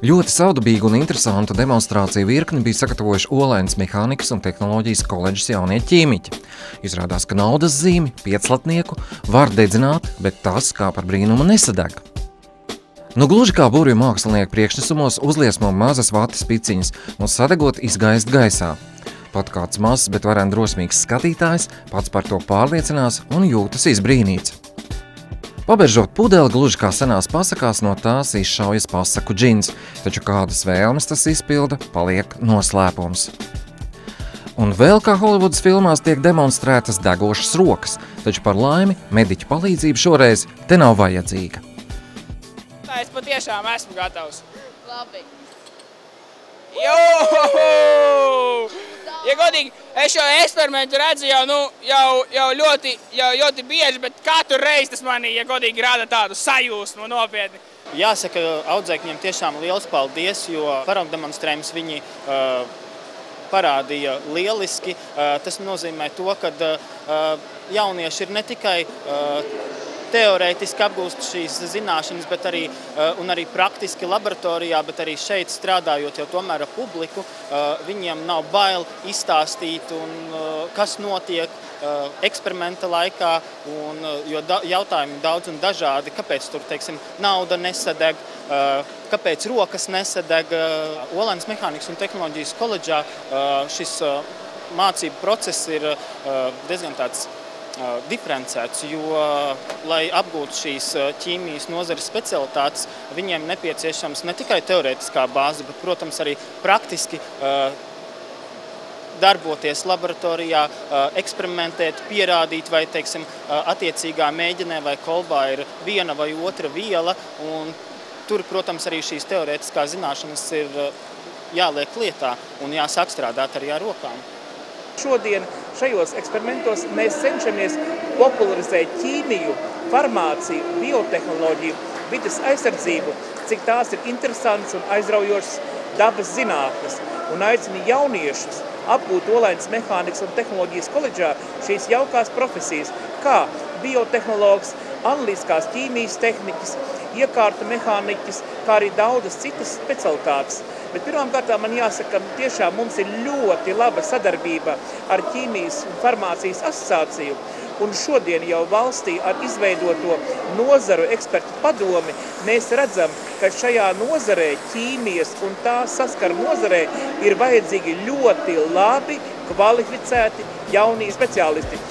Ļoti savdabīgu un interesantu demonstrāciju virkni bija sagatavojuši Olainas Mehānikas un tehnoloģijas koledžas jaunie ķīmiķi. Izrādās, ka naudas zīmi, pieclatnieku, var dedzināt, bet tas, kā par brīnumu, nesadeg. Nu gluži kā burvju mākslinieku priekšnesumos uzliesmo mazas vatas piciņas un sadegot izgaist gaisā. Pat kāds mazs, bet varen drosmīgs skatītājs pats par to pārliecinās un jūtas izbrīnīts. Paberžot pudeli gluži kā senās pasakās, no tās izšaujas pasaku džins, taču kādas vēlmes tas izpilda, paliek noslēpums. Un vēl kā Holivudas filmās tiek demonstrētas degošas rokas, taču par laimi mediķu palīdzība šoreiz te nav vajadzīga. Tā es patiešām esmu gatavs. Labi. Ja godīgi, es šo eksperimentu redzu jau ļoti bieži, bet katru reizi tas manī, ja godīgi, rada tādu sajūsmu nopietni. Jāsaka, audzēkņiem tiešām liels paldies, jo paraugdemonstrējums viņi parādīja lieliski. Tas nozīmē to, ka jaunieši ir ne tikai teorētiski apgūst šīs zināšanas, bet arī praktiski laboratorijā, bet arī šeit strādājot jau tomēr ar publiku, viņiem nav bail izstāstīt, kas notiek eksperimenta laikā, jo jautājumi daudz un dažādi, kāpēc tur, teiksim, nauda nesadeg, kāpēc rokas nesadeg. Olainas Mehānikas un tehnoloģijas koledžā šis mācību process ir diezgan tāds diferencēts, jo, lai apgūtu šīs ķīmijas nozares specialitātes, viņiem nepieciešams ne tikai teorētiskā bāze, bet, protams, arī praktiski darboties laboratorijā, eksperimentēt, pierādīt, vai, teiksim, attiecīgā mēģinē vai kolbā ir viena vai otra viela, un tur, protams, arī šīs teorētiskās zināšanas ir jāliek lietā un jāsāk strādāt arī ar rokām. Šodien šajos eksperimentos mēs cenšamies popularizēt ķīmiju, farmāciju, biotehnoloģiju, vides aizsardzību, cik tās ir interesants un aizraujošas dabas zinātnes, un aicina jauniešus apgūt Olainas Mehānikas un tehnoloģijas koledžā šīs jaukās profesijas, kā biotehnologs, analītiskās ķīmijas tehniķis, iekārtu mehāniķis, kā arī daudzas citas specialitātes. Bet pirmkārt man jāsaka, tiešām mums ir ļoti laba sadarbība ar ķīmijas un farmācijas asociāciju, un šodien jau valstī ar izveidoto nozaru ekspertu padomi mēs redzam, ka šajā nozarē, ķīmijas un tā saskara nozarē, ir vajadzīgi ļoti labi kvalificēti jaunie speciālisti.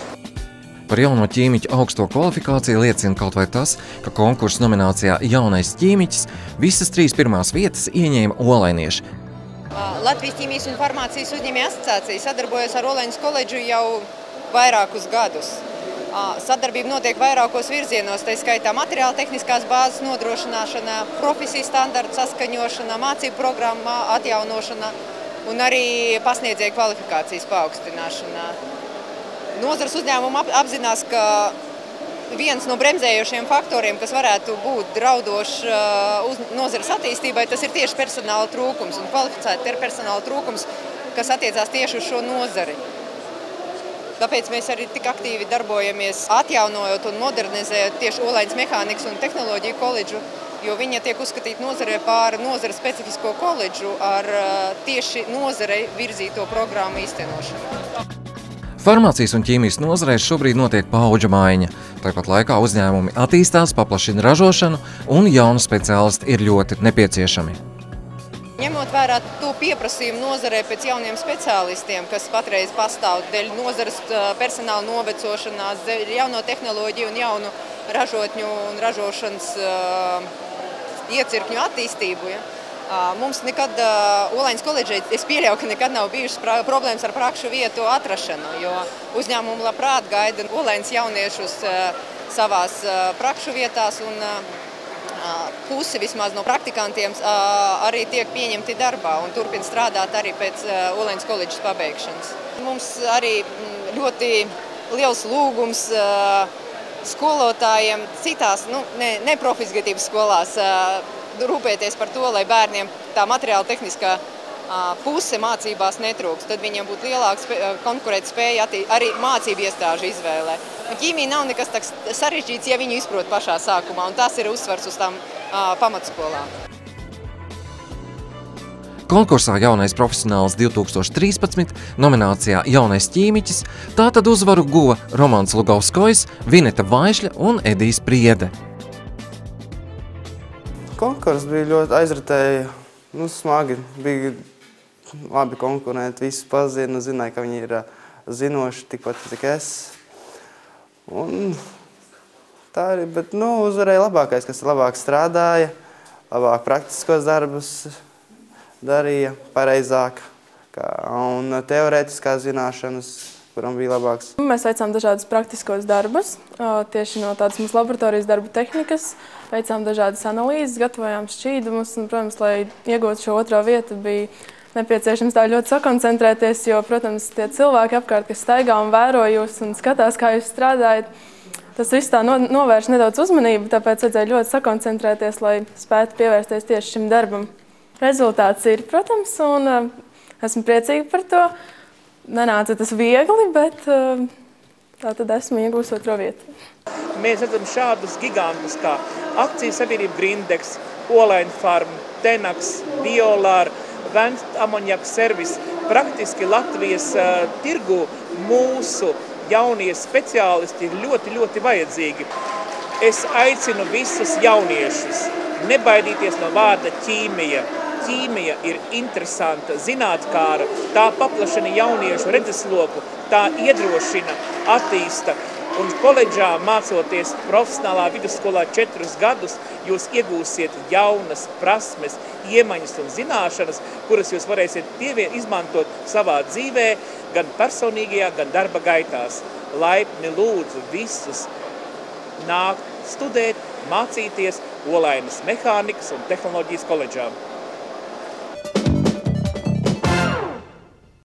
Par jauno ķīmiķu augsto kvalifikāciju liecina kaut vai tas, ka konkursa nominācijā Jaunais ķīmiķis visas 3 pirmās vietas ieņēma olainieši. Latvijas ķīmijas un farmācijas uzņēmēju asociācija sadarbojas ar Olainas koledžu jau vairākus gadus. Sadarbība notiek vairākos virzienos, tā skaitā materiāla tehniskās bāzes nodrošināšana, profesiju standartu saskaņošana, mācību programma atjaunošana un arī pasniedzēju kvalifikācijas paaugstināšana. Nozares uzņēmumi apzinās, ka viens no bremzējošiem faktoriem, kas varētu būt draudošs nozares attīstībai, tas ir tieši personāla trūkums un kvalificēta personāla trūkums, kas attiecās tieši uz šo nozari. Tāpēc mēs arī tik aktīvi darbojamies atjaunojot un modernizējot tieši Olainas Mehānikas un tehnoloģiju koledžu, jo viņa tiek uzskatīta nozarē par nozares specifisko koledžu ar tieši nozarei virzīto programmu īstenošanu. Farmācijas un ķīmijas nozarēs šobrīd notiek paudžu maiņa. Tāpat laikā uzņēmumi attīstās, paplašina ražošanu un jauni speciālisti ir ļoti nepieciešami. Ņemot vērā to pieprasījumu nozarē pēc jauniem speciālistiem, kas patreiz pastāv dēļ nozares personāla novecošanās, dēļ jauno tehnoloģiju un jaunu ražotņu un ražošanas iecirkņu attīstību, mums nekad Olainas koledžai, es pieļauju, ka nekad nav bijušas problēmas ar prakšu vietu atrašanu, jo uzņēmumi labprāt gaida Olainas jauniešus savās prakšu vietās un pusi vismaz no praktikantiem arī tiek pieņemti darbā un turpina strādāt arī pēc Olainas koledžas pabeigšanas. Mums arī ļoti liels lūgums skolotājiem citās, neprofizglītības skolās, rūpēties par to, lai bērniem tā materiāla tehniskā puse mācībās netrūks, tad viņiem būtu lielāka konkurētspēja arī mācību iestāžu izvēlē. Ķīmija nav nekas tāds sarežģīts, ja viņu izprot pašā sākumā, un tas ir uzsvars uz tām pamatskolām. Konkursā Jaunais profesionāls 2013 nominācijā Jaunais ķīmiķis tātad uzvaru guva Romans Lugovskojs, Vineta Vaišļa un Edijs Priede. Konkurss bija ļoti aizritēja, smagi, bija labi konkurenti, visi pazina, zināja, ka viņi ir zinoši tikpat, cik es. Un tā arī, bet uzvarēja labākais, kas labāk strādāja, labāk praktiskos darbus darīja pareizāk un teorētiskās zināšanas, kuram bija labāks. Mēs veicām dažādus praktiskos darbus, tieši no tādas mūsu laboratorijas darbu tehnikas, veicām dažādas analīzes, gatavojām šķīdumus un, protams, lai iegūtu šo otro vietu, bija nepieciešams tā ļoti sakoncentrēties, jo, protams, tie cilvēki apkārt, kas staigā un vēro jūs un skatās, kā jūs strādājat, tas viss tā novērš nedaudz uzmanību, tāpēc vajadzēja ļoti sakoncentrēties, lai spētu pievērsties tieši šim darbam. Rezultāts ir, protams, un esmu priecīga par to. Nenāca tas viegli, bet tā tad esmu iegūst otro vietu. Mēs redzam šādus gigantus kā akciju sabiedrība Grindex, Olaine Farm, Tenax, Biolār, Vents Amoniaka servis. Praktiski Latvijas tirgu mūsu jaunie speciālisti ir ļoti, ļoti vajadzīgi. Es aicinu visus jauniešus nebaidīties no vārda ķīmija. Ķīmija ir interesanta, zinātkāra, tā paplašina jauniešu redzesloku, tā iedrošina, attīsta. Un koledžā mācoties profesionālā vidusskolā 4 gadus, jūs iegūsiet jaunas prasmes, iemaņas un zināšanas, kuras jūs varēsiet izmantot savā dzīvē, gan personīgajā, gan darba gaitās. Laipni lūdzu visus nākt studēt, mācīties Olainas mehānikas un tehnoloģijas koledžām.